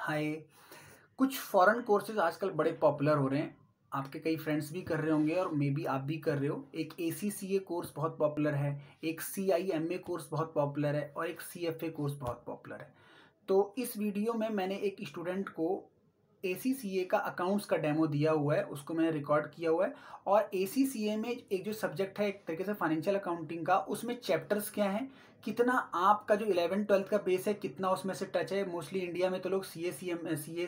हाय। कुछ foreign courses आजकल बड़े पॉपुलर हो रहे हैं। आपके कई फ्रेंड्स भी कर रहे होंगे और मे बी आप भी कर रहे हो। एक ACCA कोर्स बहुत पॉपुलर है, एक CIMA कोर्स बहुत पॉपुलर है और एक CFA कोर्स बहुत पॉपुलर है। तो इस वीडियो में मैंने एक स्टूडेंट को ACCA का अकाउंट्स का डेमो दिया हुआ है, उसको मैंने रिकॉर्ड किया हुआ है। और ACCA में एक जो सब्जेक्ट है एक तरीके से फाइनेंशियल अकाउंटिंग का, उसमें चैप्टर्स क्या हैं, कितना आपका जो 11th-12th का बेस है कितना उसमें से टच है। मोस्टली इंडिया में तो लोग CA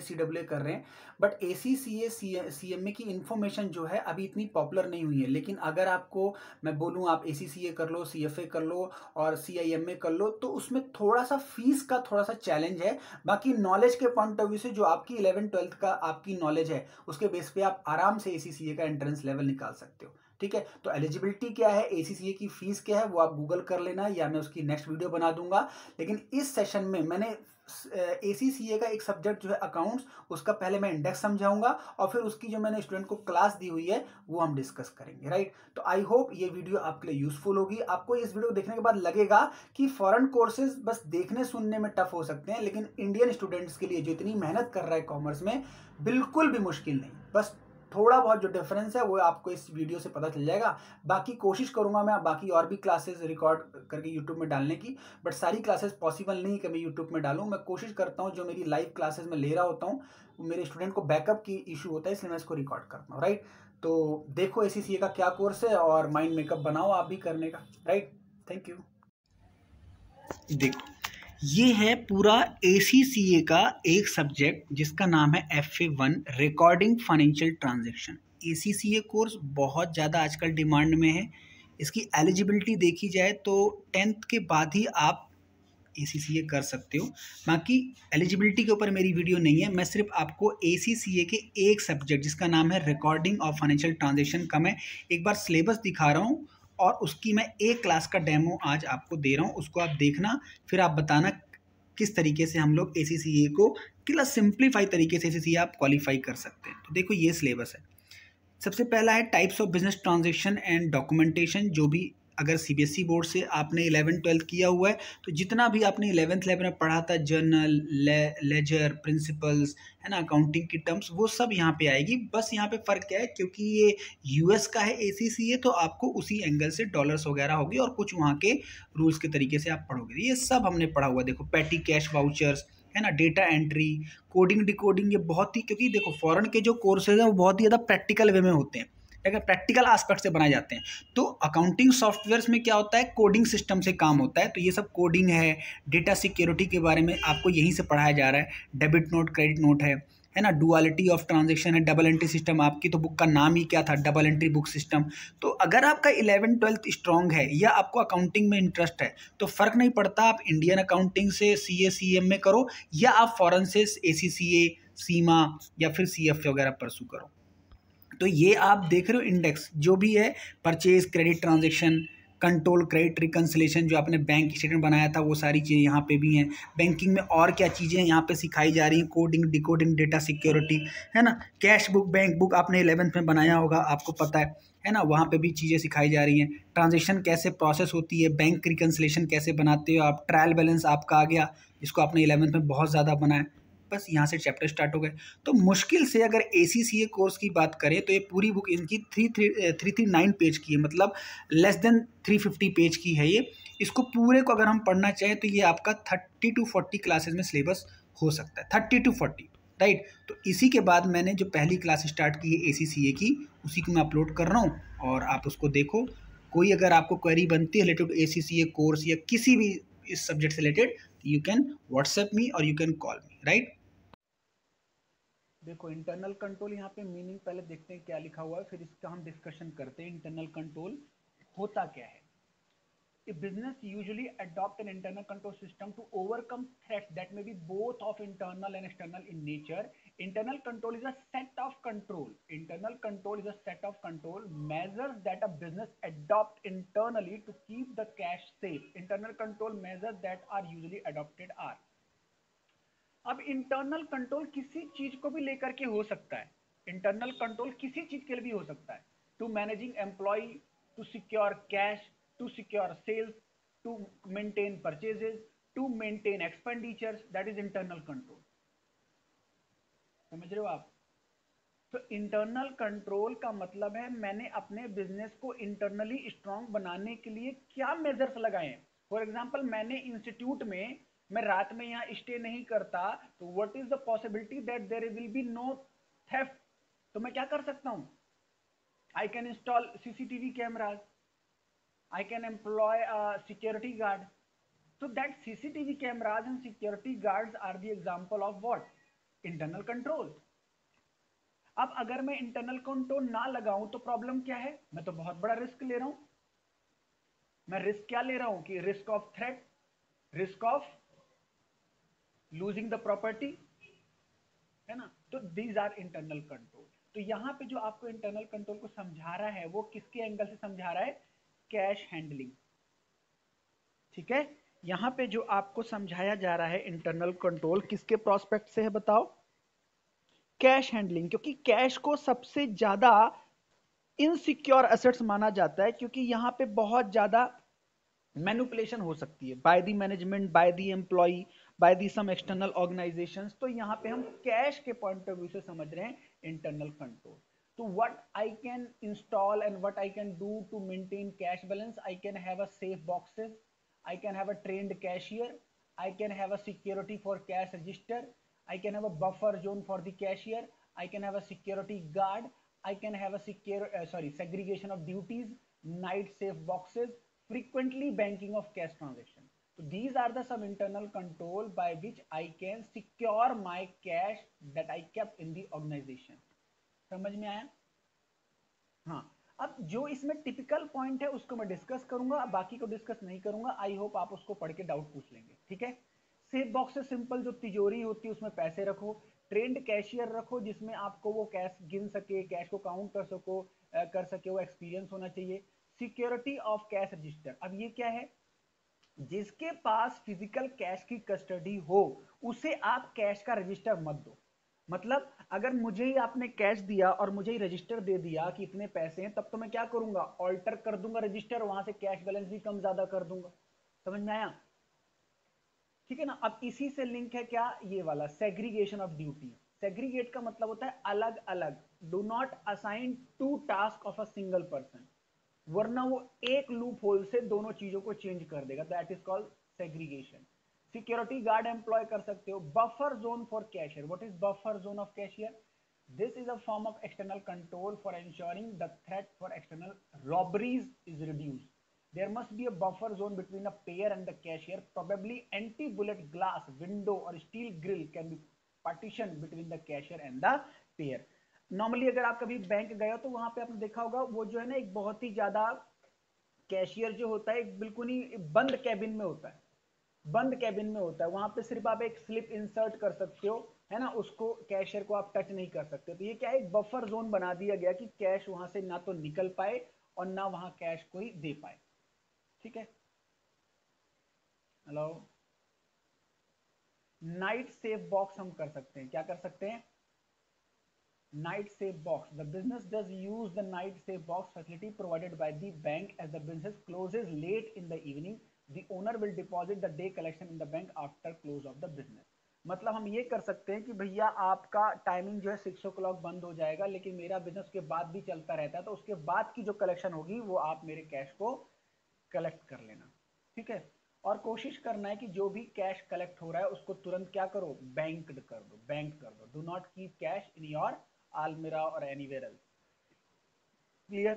CWA कर रहे हैं, बट ACCA CMA की इन्फॉर्मेशन जो है अभी इतनी पॉपुलर नहीं हुई है। लेकिन अगर आपको मैं बोलूँ आप ACCA कर लो, CFA कर लो और CIMA कर लो, तो उसमें थोड़ा सा फीस का थोड़ा सा चैलेंज है। बाकी नॉलेज के पॉइंट ऑफ व्यू से जो आपकी 11th-12th का आपकी नॉलेज है उसके बेस पे आप आराम से ACCA का एंट्रेंस लेवल निकाल सकते हो। ठीक है, तो एलिजिबिलिटी क्या है, ACCA की फीस क्या है, वो आप गूगल कर लेना या मैं उसकी नेक्स्ट वीडियो बना दूंगा। लेकिन इस सेशन में मैंने ACCA का एक सब्जेक्ट जो है अकाउंट्स, उसका पहले मैं इंडेक्स समझाऊंगा और फिर उसकी जो मैंने स्टूडेंट को क्लास दी हुई है वो हम डिस्कस करेंगे। राइट, तो आई होप ये वीडियो आपके लिए यूजफुल होगी। आपको इस वीडियो देखने के बाद लगेगा कि फॉरेन कोर्सेज बस देखने सुनने में टफ हो सकते हैं, लेकिन इंडियन स्टूडेंट्स के लिए जो इतनी मेहनत कर रहा है कॉमर्स में, बिल्कुल भी मुश्किल नहीं। बस थोड़ा बहुत जो डिफरेंस है वो आपको इस वीडियो से पता चल जाएगा। बाकी कोशिश करूंगा मैं बाकी और भी क्लासेस रिकॉर्ड करके यूट्यूब में डालने की, बट सारी क्लासेस पॉसिबल नहीं कि मैं यूट्यूब में डालूं। मैं कोशिश करता हूं जो मेरी लाइव क्लासेस में ले रहा होता हूं, मेरे स्टूडेंट को बैकअप की इशू होता है, इसलिए मैं इसको रिकॉर्ड करता हूँ। राइट, तो देखो ACCA का क्या कोर्स है और माइंड मेकअप बनाओ आप भी करने का। Right, thank you. देखो, ये है पूरा ACCA का एक सब्जेक्ट जिसका नाम है FA1 recording financial transaction. ACCA course बहुत ज़्यादा आजकल डिमांड में है। इसकी एलिजिबिलिटी देखी जाए तो 10th के बाद ही आप ACCA कर सकते हो। बाकी एलिजिबिलिटी के ऊपर मेरी वीडियो नहीं है, मैं सिर्फ आपको ACCA के एक सब्जेक्ट जिसका नाम है रिकॉर्डिंग ऑफ फाइनेंशियल ट्रांजैक्शन का मैं एक बार सिलेबस दिखा रहा हूँ और उसकी मैं एक क्लास का डेमो आज आपको दे रहा हूँ। उसको आप देखना, फिर आप बताना किस तरीके से हम लोग ACCA को कितना सिंप्लीफाई तरीके से ACCA आप क्वालिफाई कर सकते हैं। तो देखो ये सिलेबस है। सबसे पहला है types of business transaction and documentation. जो भी अगर CBSE बोर्ड से आपने 11th-12th किया हुआ है तो जितना भी आपने 11th-11 में पढ़ा था, जर्नल, लेजर, प्रिंसिपल्स, है ना, अकाउंटिंग की टर्म्स, वो सब यहाँ पे आएगी। बस यहाँ पे फ़र्क क्या है, क्योंकि ये US का है ACCA, तो आपको उसी एंगल से डॉलर्स वगैरह होगी और कुछ वहाँ के रूल्स के तरीके से आप पढ़ोगे। ये सब हमने पढ़ा हुआ। देखो, पैटी कैश वाउचर्स, है ना, डेटा एंट्री, कोडिंग डिकोडिंग, ये बहुत ही, क्योंकि देखो फॉरेन के जो कोर्सेज हैं वो बहुत ही ज़्यादा प्रैक्टिकल वे में होते हैं, अगर प्रैक्टिकल एस्पेक्ट से बनाए जाते हैं। तो अकाउंटिंग सॉफ्टवेयर्स में क्या होता है, कोडिंग सिस्टम से काम होता है, तो ये सब कोडिंग है। डेटा सिक्योरिटी के बारे में आपको यहीं से पढ़ाया जा रहा है। डेबिट नोट, क्रेडिट नोट है ना, डुअलिटी ऑफ ट्रांजैक्शन है, डबल एंट्री सिस्टम। आपकी तो बुक का नाम ही क्या था, डबल एंट्री बुक सिस्टम। तो अगर आपका 11th-12th स्ट्रांग है या आपको अकाउंटिंग में इंटरेस्ट है तो फ़र्क नहीं पड़ता आप इंडियन अकाउंटिंग से CA CMA करो या आप फॉरेन से ACCA, सीमा या फिर CFA वगैरह परसू करो। तो ये आप देख रहे हो इंडेक्स जो भी है, purchase, credit transaction, control, credit reconciliation, जो आपने बैंक स्टेटमेंट बनाया था वो सारी चीज़ें यहाँ पे भी हैं। बैंकिंग में और क्या चीज़ें यहाँ पे सिखाई जा रही हैं, कोडिंग, डिकोडिंग, डेटा सिक्योरिटी, है ना, कैश बुक, बैंक बुक आपने 11th में बनाया होगा, आपको पता है ना, वहाँ पे भी चीज़ें सिखाई जा रही हैं। ट्रांजेक्शन कैसे प्रोसेस होती है, बैंक रिकन्सिलेशन कैसे बनाते हो आप, ट्रायल बैलेंस आपका आ गया जिसको आपने 11th में बहुत ज़्यादा बनाया। बस यहाँ से चैप्टर स्टार्ट हो गए। तो मुश्किल से अगर ACCA कोर्स की बात करें तो ये पूरी बुक इनकी 339 पेज की है, मतलब लेस देन 350 पेज की है ये। इसको पूरे को अगर हम पढ़ना चाहें तो ये आपका 30 to 40 क्लासेस में सिलेबस हो सकता है, 30 to 40। राइट, तो इसी के बाद मैंने जो पहली क्लास स्टार्ट की है ACCA की, उसी को मैं अपलोड कर रहा हूँ और आप उसको देखो। कोई अगर आपको क्वेरी बनती है रिलेटेड ACCA कोर्स या किसी भी इस सब्जेक्ट से related, you can WhatsApp me और you can call me. Right, देखो इंटरनल कंट्रोल, यहाँ पे मीनिंग पहले देखते हैं क्या लिखा हुआ है, फिर इसका हम डिस्कशन करते हैं। इंटरनल कंट्रोल होता क्या है। A business usually adopt an internal control system to overcome threats that may be both of internal and external in nature. Internal control is a set of control. Internal control is a set of control measures that a business adopt internally to keep the cash safe. Internal control measures that are usually adopted are. अब internal control किसी चीज को भी लेकर के हो सकता है। इंटरनल कंट्रोल किसी चीज के लिए भी हो सकता है। To managing employ, to secure cash, to secure sales, to maintain purchases, to maintain expenditures, that is internal control. समझ रहे हो आप? तो इंटरनल कंट्रोल का मतलब है मैंने अपने बिजनेस को इंटरनली स्ट्रांग बनाने के लिए क्या मेजर्स लगाए हैं। फॉर एग्जांपल मैंने इंस्टीट्यूट में, मैं रात में यहाँ स्टे नहीं करता, तो what is the possibility that there will be no theft. तो मैं क्या कर सकता हूँ, I can install CCTV cameras, I can employ a security guard. So that CCTV cameras and security guards are the example of what? Internal control. अब अगर मैं internal control ना लगाऊं तो प्रॉब्लम क्या है, मैं तो बहुत बड़ा रिस्क ले रहा हूं। मैं रिस्क क्या ले रहा हूं कि risk of threat, risk of losing the property, है ना। तो दीज आर इंटरनल कंट्रोल। तो यहां पे जो आपको इंटरनल कंट्रोल को समझा रहा है वो किसके एंगल से समझा रहा है, कैश हैंडलिंग। ठीक है, यहां पे जो आपको समझाया जा रहा है इंटरनल कंट्रोल किसके प्रोस्पेक्ट से है बताओ, कैश हैंडलिंग। क्योंकि कैश को सबसे ज्यादा इनसिक्योर एसेट्स माना जाता है, क्योंकि यहां पे बहुत ज्यादा मैनिपुलेशन हो सकती है by the management, by the employ, by the some external organisations. तो यहां पे हम कैश के पॉइंट ऑफ व्यू से समझ रहे हैं इंटरनल कंट्रोल। तो what I can install and what I can do to maintain cash balance, I can have a safe boxes, I can have a trained cashier, I can have a security for cash register, I can have a buffer zone for the cashier, I can have a security guard, I can have a segregation of duties, night safe boxes, frequently banking of cash transaction. So these are the some internal control by which I can secure my cash that I kept in the organization. समझ में आया? हाँ, अब जो इसमें typical point है उसको मैं डिस्कस करूंगा, बाकी को डिस्कस नहीं करूंगा। आई होप आप उसको पढ़ के डाउट पूछ लेंगे। ठीक है, सेफ बॉक्स से सिंपल जो तिजोरी होती है उसमें पैसे रखो, ट्रेंड कैशियर रखो जिसमें आपको वो कैश गिन सके, कैश को काउंट कर सके, वो एक्सपीरियंस होना चाहिए। सिक्योरिटी ऑफ कैश रजिस्टर, अब ये क्या है, जिसके पास फिजिकल कैश की कस्टडी हो उसे आप कैश का रजिस्टर मत दो। मतलब अगर मुझे ही आपने कैश दिया और मुझे ही रजिस्टर दे दिया कि इतने पैसे हैं, तब तो मैं क्या करूंगा, ऑल्टर कर दूंगा रजिस्टर, वहां से कैश बैलेंस भी कम ज्यादा कर दूंगा। समझ में आया? ठीक है ना। अब इसी से लिंक है क्या, ये वाला सेग्रीगेशन ऑफ ड्यूटी। सेग्रीगेट का मतलब होता है अलग अलग, do not assign two task of a single person, वरना वो एक लूप होल से दोनों चीजों को चेंज कर देगा। That is called segregation. Security guard employ कर सकते हो। Buffer zone for cashier, what is buffer zone of cashier, this is a form of external control for ensuring the threat for external robberies is reduced. There must be a buffer zone between a payer and the cashier. Probably anti-bullet glass window or steel grill can be partitioned between the cashier and the payer. Normally अगर आप कभी bank गए हो तो वहां पे आपने देखा होगा वो जो है ना एक बहुत ही ज्यादा, कैशियर जो होता है एक बिल्कुल ही बंद कैबिन में होता है, बंद कैबिन में होता है। वहां पे सिर्फ आप एक स्लिप इंसर्ट कर सकते हो, है ना, उसको कैशियर को आप टच नहीं कर सकते। तो ये क्या है, एक बफर जोन बना दिया गया कि कैश वहां से ना तो निकल पाए और ना वहां कैश कोई दे पाए। ठीक है, हेलो। नाइट सेफ बॉक्स हम कर सकते हैं, क्या कर सकते हैं, night safe box. The business does use the night safe box facility provided by the bank. As the business closes late in the evening, the owner will deposit the day collection in the bank after close of the business. मतलब हम ये कर सकते हैं कि भैया आपका timing जो है 6 o'clock बंद हो जाएगा, लेकिन मेरा बिजनेस के बाद भी चलता रहता है, तो उसके बाद की जो कलेक्शन होगी वो आप मेरे कैश को कलेक्ट कर लेना। ठीक है, और कोशिश करना है कि जो भी कैश कलेक्ट हो रहा है उसको तुरंत क्या करो, बैंक्ड कर दो, बैंक कर दो। Do not keep cash in your almirah or anywhere else. Clear?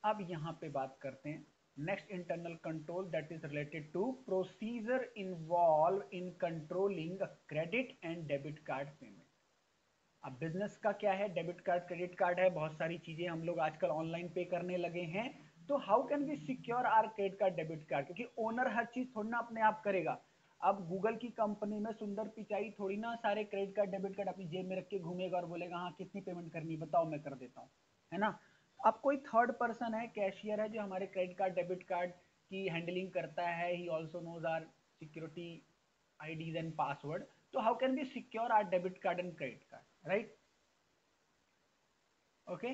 अब यहां पे बात करते हैं next internal control that is related to procedure involve in controlling credit and debit card payment. अब बिजनेस का क्या है, डेबिट कार्ड क्रेडिट कार्ड है, बहुत सारी चीजें हम लोग आजकल ऑनलाइन पे करने लगे हैं। तो how can we secure our credit card debit card, क्योंकि ओनर हर चीज थोड़ी ना अपने आप करेगा। अब गूगल की कंपनी में सुंदर पिचाई थोड़ी ना सारे क्रेडिट कार्ड डेबिट कार्ड अपनी जेब में रख के घूमेगा और बोलेगा हाँ कितनी पेमेंट करनी बताओ मैं कर देता हूँ, है ना। अब कोई थर्ड पर्सन है, कैशियर है, जो हमारे क्रेडिट कार्ड डेबिट कार्ड की हैंडलिंग करता है। He also knows our security IDs and password. So how can we secure our debit card and credit card, right? Okay.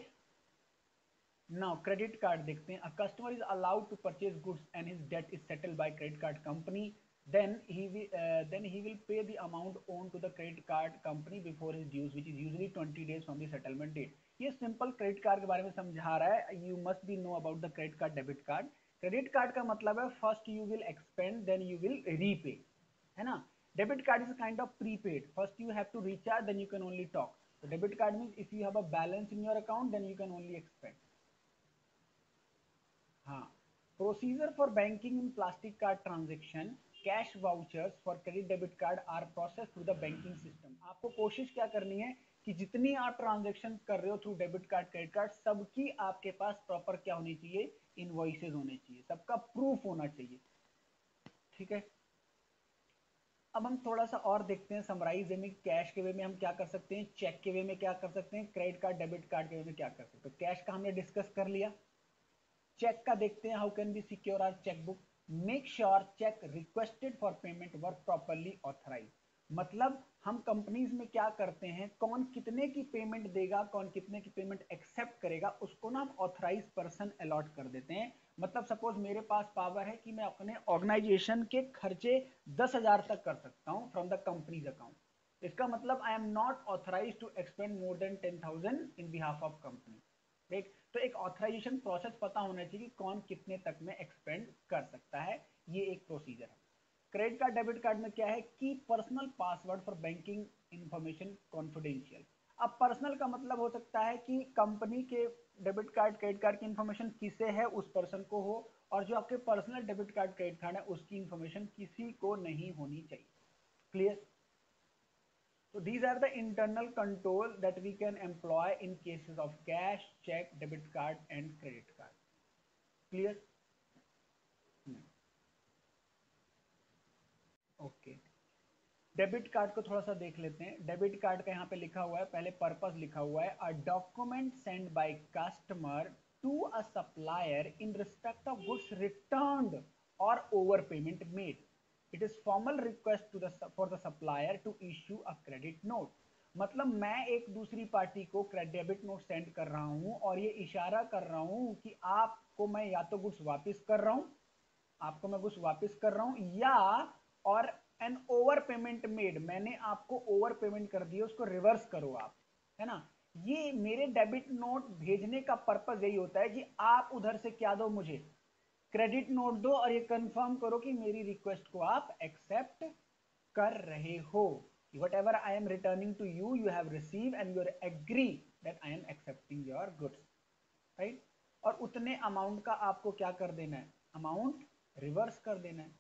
Now credit card देखते हैं. A customer is allowed to purchase goods and his debt is settled by credit card company. Then he will pay the amount owed to the credit card company before his dues, which is usually 20 days from the settlement date. ये simple credit card के बारे में समझा रहा है. You must be know about the credit card debit card. Credit card का मतलब है first you will expend then you will repay, है ना. Debit card is kind of prepaid. First you have to recharge then you can only talk. So debit card means if you have a balance in your account, then you can only expend. हाँ. Procedure for banking in plastic card transaction, cash vouchers for credit debit card are processed through the banking system. आपको कोशिश क्या करनी है कि जितनी आप transaction कर रहे हो through debit card credit card, सबकी आपके पास प्रॉपर क्या होनी चाहिए, इनवॉइसेज होने चाहिए, सबका प्रूफ होना चाहिए. ठीक है. अब हम थोड़ा सा और देखते हैं समराइज में. कैश के वे में हम क्या कर सकते हैं, चेक के वे में क्या कर सकते हैं, क्रेडिट कार्ड डेबिट कार्ड के वे में क्या कर सकते हैं. कैश का हमने डिस्कस कर लिया. चेक का देखते हैं. How can be secure our cheque book. Make sure cheque requested for payment work properly authorise. मतलब हम कंपनीज में क्या करते हैं, कौन कितने की पेमेंट देगा, कौन कितने की पेमेंट एक्सेप्ट करेगा, उसको ना हम ऑथराइज पर्सन अलॉट कर देते हैं. मतलब सपोज मेरे पास पावर है कि मैं अपने ऑर्गेनाइजेशन के खर्चे 10,000 तक कर सकता हूं फ्रॉम द कंपनीज अकाउंट. इसका मतलब I am not authorise to expend more than 10,000 in behalf of company. ठीक. तो एक ऑथराइजेशन प्रोसेस पता होना चाहिए कि कौन कितने तक में एक्सपेंड कर सकता है. ये एक प्रोसीजर है. क्रेडिट कार्ड डेबिट कार्ड में क्या है कि personal password for banking information confidential. अब पर्सनल का मतलब हो सकता है कि कंपनी के डेबिट कार्ड क्रेडिट कार्ड की इंफॉर्मेशन किसे है उस पर्सन को हो, और जो आपके personal debit card credit card है उसकी इंफॉर्मेशन किसी को नहीं होनी चाहिए. Clear. So these are the internal control that we can employ in cases of cash, check, debit card and credit card. Clear? Okay. Debit card को थोड़ा सा देख लेते हैं. डेबिट कार्ड का यहाँ पे लिखा हुआ है, पहले पर्पस लिखा हुआ है. A document send by customer to a supplier in respect of goods returned और over payment made. It is formal request to the for the supplier to issue a credit note. मतलब मैं एक दूसरी party को debit note send कर रहा हूं और ये इशारा कर रहा हूं कि आपको मैं या तो गुड्स वापस कर रहा हूं, आपको मैं कुछ वापस कर रहा हूं, या और एन ओवर पेमेंट मेड, मैंने आपको ओवर पेमेंट कर दिया, उसको रिवर्स करो आप, है ना. ये मेरे डेबिट नोट भेजने का पर्पस यही होता है कि आप उधर से क्या दो, मुझे क्रेडिट नोट दो और ये कंफर्म करो कि मेरी रिक्वेस्ट को आप एक्सेप्ट कर रहे हो. whatever I am returning to you, you have received and you agree that I am accepting your goods, right. और उतने अमाउंट का आपको क्या कर देना है, अमाउंट रिवर्स कर देना है.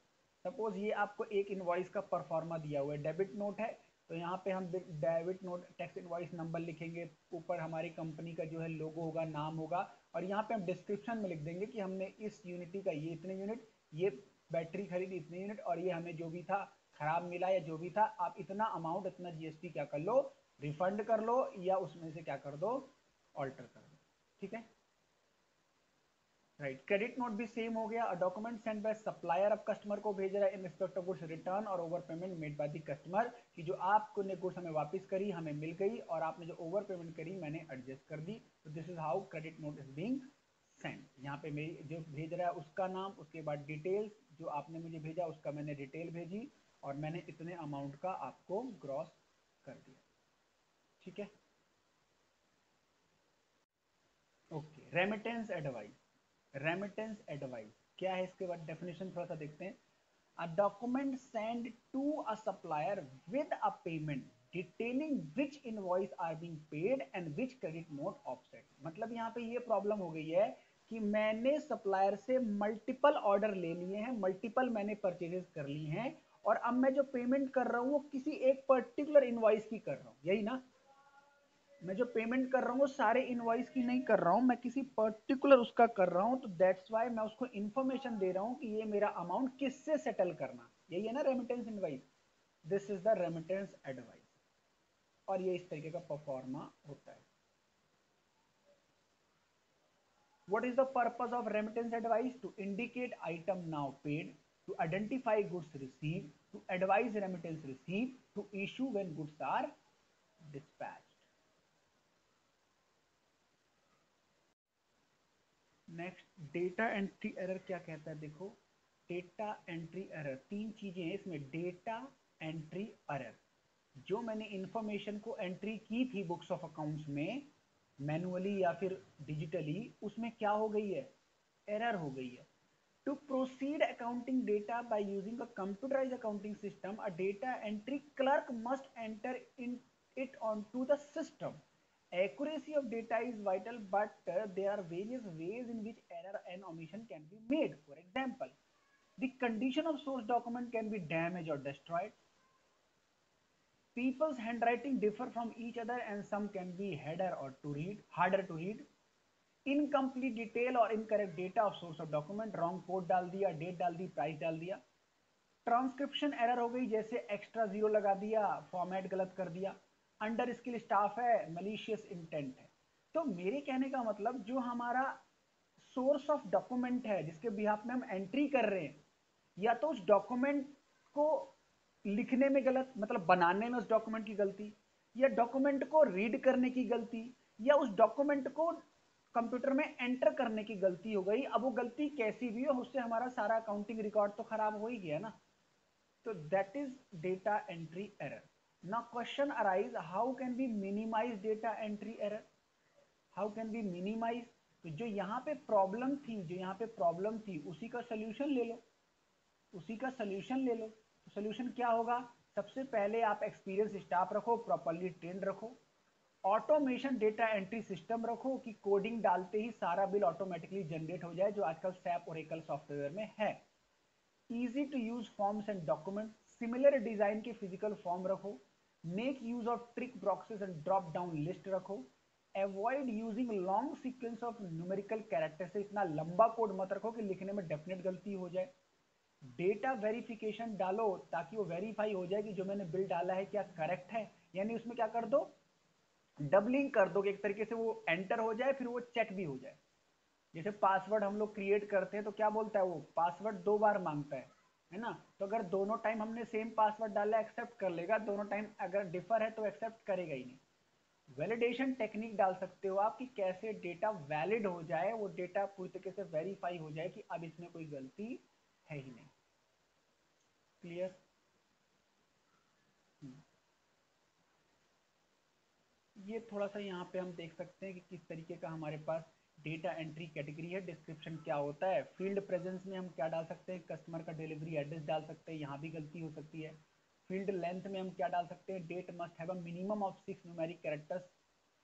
सपोज ये आपको एक इनवॉइस का परफॉर्मा दिया हुआ है, डेबिट नोट है, तो यहाँ पे हम debit note tax invoice number लिखेंगे, ऊपर हमारी कंपनी का जो है लोगो होगा, नाम होगा, और यहाँ पे हम डिस्क्रिप्शन में लिख देंगे कि हमने इस यूनिटी का ये इतने यूनिट, ये बैटरी खरीदी इतने यूनिट, और ये हमें जो भी था खराब मिला या जो भी था, आप इतना अमाउंट इतना जीएसटी क्या कर लो, रिफंड कर लो, या उसमें से क्या कर दो, ऑल्टर कर दो. ठीक है. राइट. क्रेडिट नोट भी सेम हो गया. डॉक्यूमेंट सेंड बाय सप्लायर, अब कस्टमर को भेज रहा है in respect of goods return और over payment made by the customer, कि जो आपको ने गुड्स हमें वापस करी, हमें मिल गई, और आपने जो ओवर पेमेंट करी मैंने एडजस्ट कर दी. तो this is how credit note is being send. यहाँ पे मेरी जो भेज रहा है उसका नाम, उसके बाद डिटेल्स, जो आपने मुझे भेजा उसका मैंने डिटेल भेजी, और मैंने इतने अमाउंट का आपको ग्रॉस कर दिया. ठीक है. Okay. Remittance advice. Remittance advice क्या है, इसके बाद डेफिनेशन थोड़ा सा देखते हैं. A document send to a supplier with a payment detailing which invoice are being paid and which credit note offset. मतलब यहाँ पे ये प्रॉब्लम हो गई है कि मैंने सप्लायर से मल्टीपल ऑर्डर ले लिए हैं, मल्टीपल मैंने परचेजेस कर ली हैं, और अब मैं जो पेमेंट कर रहा हूँ वो किसी एक पर्टिकुलर इनवॉइस की कर रहा हूँ, यही ना. मैं जो पेमेंट कर रहा हूँ वो सारे इनवॉइस की नहीं कर रहा हूँ, मैं किसी पर्टिकुलर उसका कर रहा हूँ, तो दैट्स वाई मैं उसको इन्फॉर्मेशन दे रहा हूँ कि ये मेरा अमाउंट किससे सेटल करना. यही है ना remittance invoice. This is the remittance advice, और ये इस तरीके का परफॉर्मा होता है. What is the purpose of remittance advice? To indicate item now paid, to identify goods received, to advise remittance received, to issue when goods are dispatched. Next data entry error क्या कहता है, देखो data entry error तीन चीजें हैं इसमें। Data entry error, जो मैंने इंफॉर्मेशन को एंट्री की थी बुक्स ऑफ अकाउंट्स में मैनुअली या फिर डिजिटली, उसमें क्या हो गई है, एरर हो गई है। To proceed accounting data by using a computerised accounting system, a data entry clerk must enter in it onto the system. Accuracy of data is vital, but there are various ways in which error and omission can be made. For example, the condition of source document can be damaged or destroyed. People's handwriting differ from each other and some can be harder to read. Incomplete detail or incorrect data of source of document, wrong code डाल दिया, date डाल दी, price डाल दिया। Transcription error हो गई, जैसे extra zero लगा दिया, फॉर्मेट गलत कर दिया। अंडर स्किल स्टाफ है, मलिशियस इंटेंट है। तो मेरे कहने का मतलब, जो हमारा सोर्स ऑफ डॉक्यूमेंट है जिसके बिहाफ में हम एंट्री कर रहे हैं, या तो उस डॉक्यूमेंट को लिखने में गलत, मतलब बनाने में उस डॉक्यूमेंट की गलती, या डॉक्यूमेंट को रीड करने की गलती, या उस डॉक्यूमेंट को कंप्यूटर में एंटर करने की गलती हो गई। अब वो गलती कैसी भी हो, उससे हमारा सारा अकाउंटिंग रिकॉर्ड तो खराब हो ही गया ना। So that is data entry error. Now question arise, how can we minimize data entry error? How can we minimize? तो जो यहाँ पे प्रॉब्लम थी, उसी का सोल्यूशन ले लो, तो सोल्यूशन क्या होगा? सबसे पहले आप एक्सपीरियंस स्टाफ रखो, प्रॉपरली ट्रेन रखो, ऑटोमेशन डेटा एंट्री सिस्टम रखो कि कोडिंग डालते ही सारा बिल ऑटोमेटिकली जनरेट हो जाए, जो आजकल सैप ओरेकल सॉफ्टवेयर में है। Easy to use forms and document, similar design के फिजिकल फॉर्म रखो, make use of trick boxes and drop down list रखो, avoid using long sequence of numerical character, से इतना लंबा कोड मत रखो कि लिखने में डेफिनेट गलती हो जाए। डेटा वेरिफिकेशन डालो ताकि वो वेरीफाई हो जाए कि जो मैंने बिल डाला है क्या करेक्ट है, यानी उसमें क्या कर दो, डबलिंग कर दो कि एक तरीके से वो एंटर हो जाए, फिर वो चेक भी हो जाए। जैसे पासवर्ड हम लोग क्रिएट करते हैं तो क्या बोलता है, वो पासवर्ड 2 बार मांगता है ना। तो अगर दोनों टाइम हमने सेम पासवर्ड डाला एक्सेप्ट कर लेगा, दोनों टाइम अगर डिफर है तो एक्सेप्ट करेगा ही नहीं। वैलिडेशन टेक्निक डाल सकते हो आप कि कैसे डेटा वैलिड हो जाए, वो डेटा पूरी तरीके से वेरीफाई हो जाए कि अब इसमें कोई गलती है ही नहीं। क्लियर? ये थोड़ा सा यहाँ पे हम देख सकते हैं कि किस तरीके का हमारे पास डेटा एंट्री कैटेगरी है। डिस्क्रिप्शन क्या होता है, फील्ड प्रेजेंस में हम क्या डाल सकते हैं, कस्टमर का डिलीवरी एड्रेस डाल सकते हैं, यहाँ भी गलती हो सकती है। फील्ड लेंथ में हम क्या डाल सकते हैं, date must have a minimum of 6 numeric characters,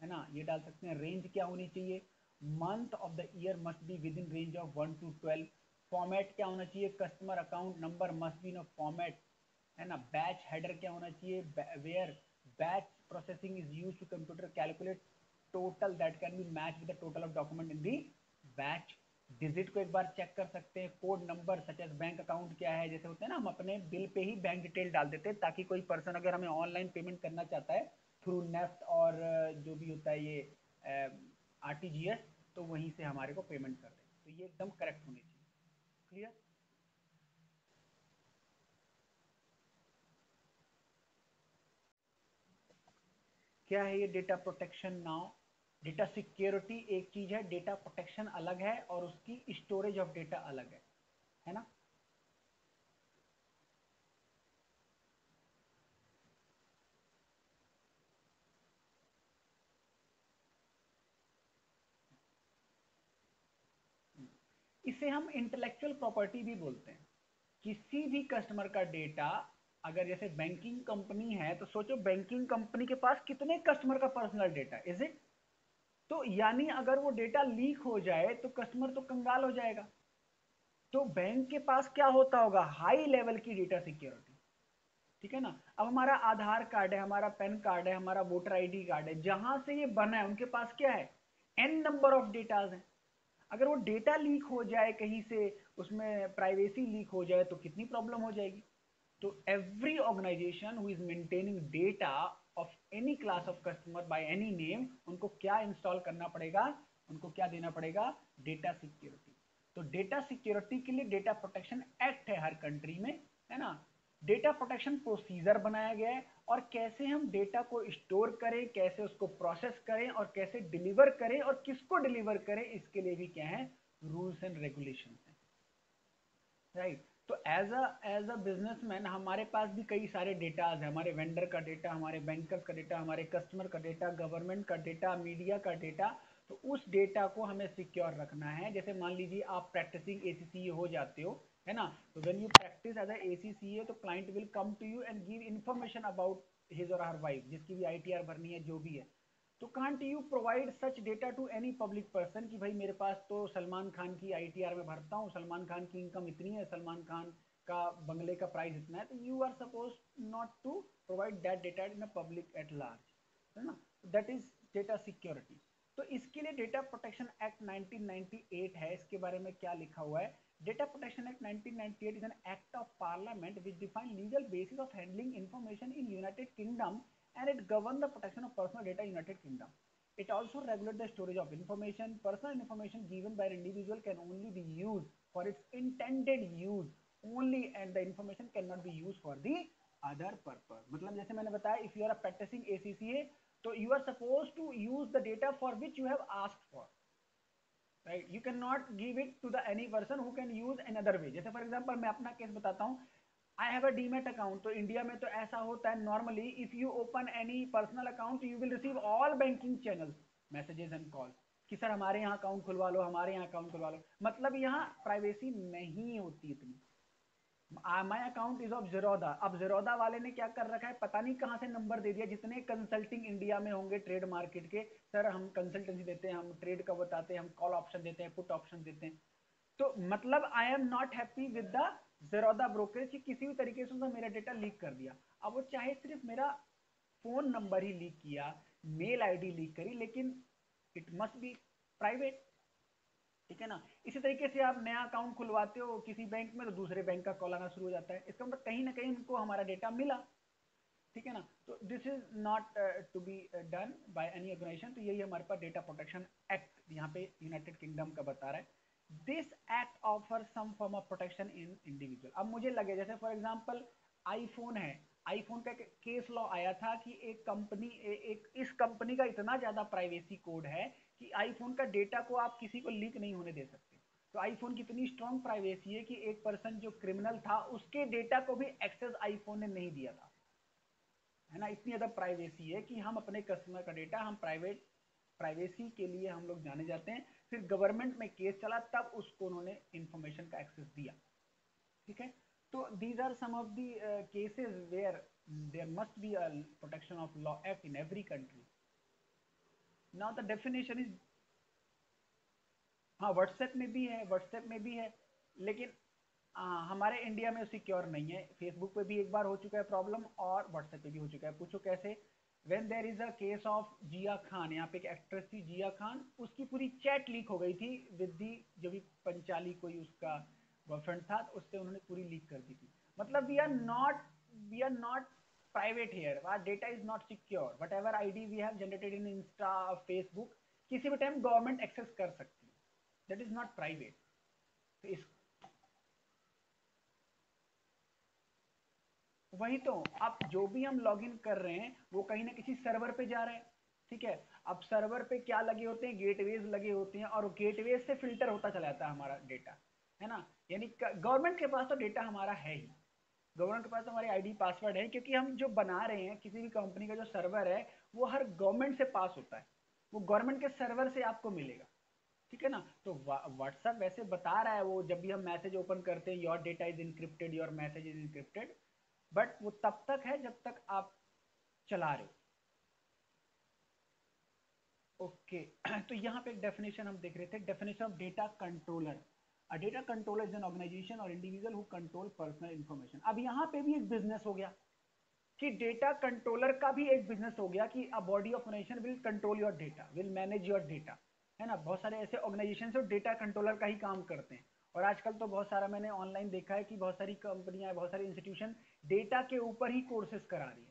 है ना, ये डाल सकते हैं। रेंज क्या होनी चाहिए, month of the year must be within range of 1 to 12। Format क्या होना चाहिए, customer account number must be in a format, है ना। बैच हेडर क्या होना चाहिए, where batch processing is used to computer calculate total that can be matched with the total of document in the batch। Digit को एक बार check कर सकते हैं। Code number such as bank account क्या है, जैसे होते हैं ना, हम अपने बिल पे ही बैंक डिटेल डाल देते हैं ताकि कोई पर्सन अगर हमें ऑनलाइन पेमेंट करना चाहता है थ्रू नेफ्ट और जो भी होता है ये आरटीजीएस, तो वहीं से हमारे को पेमेंट कर दे, तो ये एकदम करेक्ट होनी चाहिए। क्लियर? क्या है ये data protection? Now data security एक चीज है, डेटा प्रोटेक्शन अलग है, और उसकी स्टोरेज ऑफ डेटा अलग है ना। इसे हम इंटेलेक्चुअल प्रॉपर्टी भी बोलते हैं। किसी भी कस्टमर का डेटा, अगर जैसे बैंकिंग कंपनी है तो सोचो बैंकिंग कंपनी के पास कितने कस्टमर का पर्सनल डेटा, इज इट? तो यानी अगर वो डेटा लीक हो जाए तो कस्टमर तो कंगाल हो जाएगा। तो बैंक के पास क्या होता होगा, हाई लेवल की डेटा सिक्योरिटी। ठीक है ना। अब हमारा आधार कार्ड है, हमारा पैन कार्ड है, हमारा वोटर आईडी कार्ड है, जहां से ये बना है उनके पास क्या है, एन नंबर ऑफ डेटाज है। अगर वो डेटा लीक हो जाए कहीं से, उसमें प्राइवेसी लीक हो जाए तो कितनी प्रॉब्लम हो जाएगी। तो every organisation who is maintaining data of any class of customer by any name, उनको क्या इंस्टॉल करना पड़ेगा, उनको क्या देना पड़ेगा, डेटा सिक्योरिटी। तो डेटा सिक्योरिटी के लिए डेटा प्रोटेक्शन एक्ट है हर कंट्री में, है ना। डेटा प्रोटेक्शन प्रोसीजर बनाया गया है, और कैसे हम डेटा को स्टोर करें, कैसे उसको प्रोसेस करें, और कैसे डिलीवर करें और किसको डिलीवर करें, इसके लिए भी क्या है, रूल्स एंड रेगुलेशन हैं, राइट। तो एज अ बिजनेसमैन हमारे पास भी कई सारे डेटाज है, हमारे वेंडर का डेटा, हमारे बैंकर्स का डेटा, हमारे कस्टमर का डेटा, गवर्नमेंट का डेटा, मीडिया का डेटा। तो उस डेटा को हमें सिक्योर रखना है। जैसे मान लीजिए आप प्रैक्टिसिंग एसीसीए हो जाते हो, है ना, तो when you practice as a ACCA तो client will come to you and give information about his और हर वाइफ, जिसकी भी आईटीआर भरनी है, जो भी है। तो can't you provide such data to any public person कि भाई मेरे पास तो सलमान खान की आईटीआर में भरता हूँ, सलमान खान की इनकम इतनी है, सलमान खान का बंगले का प्राइस इतना है। तो you are suppose not to provide that data in public at large, है ना। That is data security. तो इसके लिए डेटा प्रोटेक्शन एक्ट 1998 है। इसके बारे में क्या लिखा हुआ है? Data protection act 1998 is an act of parliament which define legal basis of handling information in United kingdom and it governs the protection of personal data in United Kingdom. It also regulates the storage of information. Personal information given by an individual can only be used for its intended use only, and the information cannot be used for the other purpose. मतलब जैसे मैंने बताया, if you are practicing ACCA, तो you are supposed to use the data for which you have asked for, right? You cannot give it to the any person who can use another way. जैसे for example मैं अपना case बताता हूँ, I have a demat account. तो India में तो ऐसा होता है normally, if you open any personal account you will receive all banking channels, messages and call कि सर हमारे यहाँ अकाउंट खुलवा लो, हमारे यहाँ अकाउंट खुलवा लो। मतलब यहाँ प्राइवेसी नहीं होती इतनी। My account is of Zerodha. अब जीरोधा वाले ने क्या कर रखा है, पता नहीं कहाँ से नंबर दे दिया। जितने कंसल्टिंग इंडिया में होंगे ट्रेड मार्केट के, सर हम कंसल्टेंसी देते हैं, हम ट्रेड का बताते हैं, हम कॉल ऑप्शन देते हैं, पुट ऑप्शन देते हैं। तो मतलब I am not happy with the Zerodha brokerage कि किसी भी तरीके से उन्होंने मेरा डेटा लीक कर दिया। अब वो चाहे सिर्फ मेरा फोन नंबर ही लीक किया, मेल आईडी लीक करी, लेकिन इट मस्ट बी प्राइवेट, ठीक है ना। इसी तरीके से आप नया अकाउंट खुलवाते हो किसी बैंक में, तो दूसरे बैंक का कॉल आना शुरू हो जाता है। इसका मतलब कहीं ना कहीं उनको हमारा डेटा मिला, ठीक है ना। तो this is not to be done by any organisation. तो यही हमारे पास डेटा प्रोटेक्शन एक्ट यहाँ पे यूनाइटेड किंगडम का बता रहा है। This act offer some form of protection in individual. अब मुझे लगे जैसे फॉर एग्जांपल आईफोन है, आईफोन का केस लॉ आया था कि एक कंपनी एक इस कंपनी का इतना ज्यादा प्राइवेसी कोड है कि आईफोन का डेटा को आप किसी को लीक नहीं होने दे सकते। तो आईफोन की इतनी स्ट्रॉन्ग प्राइवेसी है कि एक पर्सन जो क्रिमिनल था उसके डेटा को भी एक्सेस आईफोन ने नहीं दिया था, है ना। इतनी ज्यादा प्राइवेसी है कि हम अपने कस्टमर का डेटा, हम प्राइवेसी के लिए हम लोग जाने जाते हैं। फिर गवर्नमेंट में केस चला, तब उसको उन्होंने इंफॉर्मेशन का एक्सेस दिया, ठीक है। तो these are some of the cases where there must be a protection of law act in every country. Now the definition is, हाँ व्हाट्सएप में भी है, व्हाट्सएप में भी है, लेकिन हमारे इंडिया में सिक्योर नहीं है। फेसबुक पे भी एक बार हो चुका है प्रॉब्लम, और व्हाट्सएप पे भी हो चुका है। पूछो कैसे? When there is a case of Jiah Khan, यहाँ पे एक एक्ट्रेस थी जिया खान, उसकी पूरी चैट लीक हो गई थी विद दी, जो भी पंचाली कोई उसका बॉयफ्रेंड था, तो उससे उन्होंने पूरी लीक कर दी थी। मतलब we are not private here, our data is not secure. Whatever ID we have generated in Insta, Facebook, किसी भी टाइम गवर्नमेंट एक्सेस कर सकती है। That is not private. तो इस वही तो, अब जो भी हम लॉगिन कर रहे हैं वो कहीं ना किसी सर्वर पे जा रहे हैं, ठीक है। अब सर्वर पे क्या लगे होते हैं, गेटवेज लगे होते हैं, और गेटवेज से फिल्टर होता चला जाता है हमारा डेटा, है ना। यानी गवर्नमेंट के पास तो डेटा हमारा है ही, गवर्नमेंट के पास तो हमारी आईडी पासवर्ड है, क्योंकि हम जो बना रहे हैं किसी भी कंपनी का जो सर्वर है वो हर गवर्नमेंट से पास होता है, वो गवर्नमेंट के सर्वर से आपको मिलेगा, ठीक है ना। तो व्हाट्सएप वैसे बता रहा है, वो जब भी हम मैसेज ओपन करते हैं your data is encrypted, your message is encrypted, but वो तब तक है जब तक आप चला रहे हो, ओके। तो यहाँ पे एक डेफिनेशन हम देख रहे थे, definition of data controller. A data controller is an organisation और individual who control personal information. अब यहाँ पे भी एक बिजनेस हो गया कि डेटा कंट्रोलर का भी एक बिजनेस हो गया कि a body of organisation will control your data, will manage your data, है ना। बहुत सारे ऐसे ऑर्गेनाइजेशन जो डेटा कंट्रोलर का ही काम करते हैं। और आजकल तो बहुत सारा मैंने ऑनलाइन देखा है कि बहुत सारी कंपनियां, बहुत सारे इंस्टीट्यूशन डेटा के ऊपर ही कोर्सेज करा रही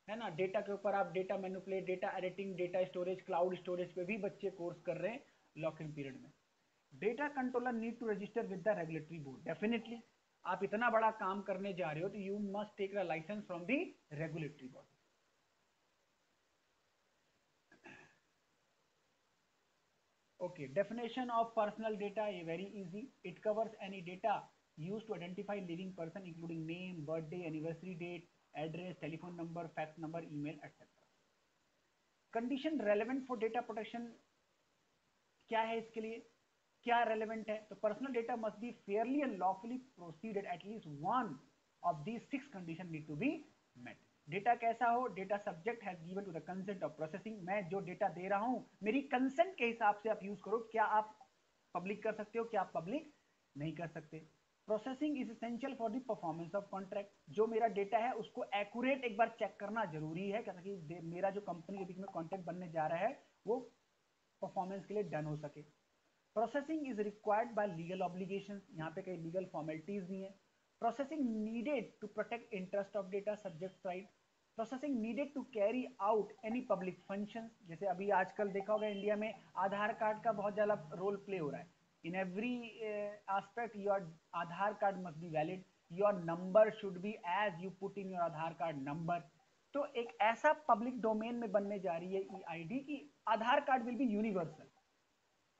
है ना। डेटा के ऊपर आप data manipulate, data editing, data storage, cloud storage पे भी बच्चे कोर्स कर रहे हैं लॉक इन पीरियड में। Data controller need to register with the regulatory board, definitely. आप इतना बड़ा काम करने जा रहे हो तो you must take a licence from the regulatory body. Okay, definition of personal data is very easy. It covers any data used to identify living person, including name, birthday, anniversary date, address, telephone number, fax number, email, etc. Condition relevant for data protection क्या है, इसके लिए क्या relevant है? तो personal data must be fairly and lawfully proceeded, at least one of these 6 condition need to be met. Data कैसा हो? Data subject has given to the consent of processing. मैं जो डेटा दे रहा हूं मेरी कंसेंट के हिसाब से आप यूज करो. क्या आप पब्लिक कर सकते हो, क्या आप पब्लिक नहीं कर सकते. Processing is essential for the performance of contract. जो मेरा डेटा है उसको एक्यूरेट एक बार चेक करना जरूरी है ताकि मेरा जो कंपनी के बीच में कॉन्ट्रैक्ट बनने जा रहा है वो परफॉर्मेंस के लिए डन हो सके. Processing is required by legal obligations. यहाँ पे कई लीगल फॉर्मेलिटीज भी हैं. Processing needed to protect interest of data subject right. Processing needed to carry out any public functions. जैसे अभी आजकल देखा होगा इंडिया में आधार कार्ड का बहुत ज्यादा रोल प्ले हो रहा है. In every aspect your Aadhaar card must be valid. Your number should be as you put in your Aadhaar card number. तो एक ऐसा पब्लिक डोमेन में बनने जा रही है ई आईडी की आधार कार्ड विल बी यूनिवर्सल,